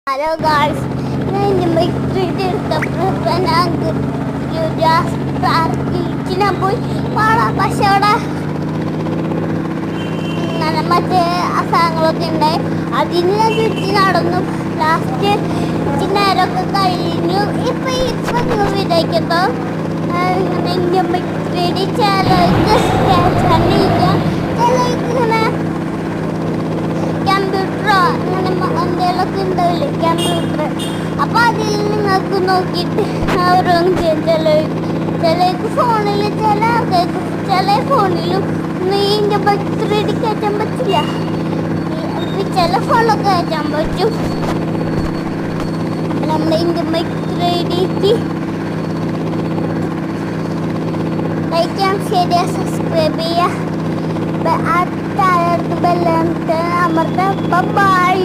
Hello guys, ഞാൻ എൻ്റെ എടുത്തപ്പോൾ ഞാൻ ബീച്ചിനെ പോയി പാടാം. പക്ഷെ അവിടെ മറ്റേ സാധനങ്ങളൊക്കെ ഉണ്ടായി. അതിന് ഞാൻ ചുറ്റി നടന്നു. ലാസ്റ്റ് നേരമൊക്കെ കഴിഞ്ഞു. ഇപ്പം നിങ്ങൾ വിചാരിക്കുമ്പോൾ എൻ്റെ ബൈക്ക് ചിലർക്ക് കേൾക്കാനില്ല, ചിലർക്ക് ഇങ്ങനെ കമ്പ്യൂട്ടറോ അങ്ങനെ എന്തെങ്കിലുമൊക്കെ ഉണ്ടാവില്ലേ കമ്പ്യൂട്ടർ. അപ്പോൾ അതിൽ നിങ്ങൾക്ക് നോക്കിയിട്ട് ഓരോന്നും ചെയ്യാം. ചിലർക്ക് ഫോണിൽ, ചില ആൾക്കാർക്ക് ചില ഫോണിലും ഇതിൻ്റെ ബർത്ത്ഡേ കയറ്റാൻ പറ്റില്ല. ചില ഫോണിലൊക്കെ കയറ്റാൻ പറ്റും. നമ്മുടെ ഇതിൻ്റെ ബർത്ത്ഡേക്ക് ലൈക്ക് ചെയ്യാൻ, ഷെയർ, സബ്സ്ക്രൈബ് ചെയ്യുക, താഴെ ബെല്ലൈക്കൺ അമർത്താം. ബൈ.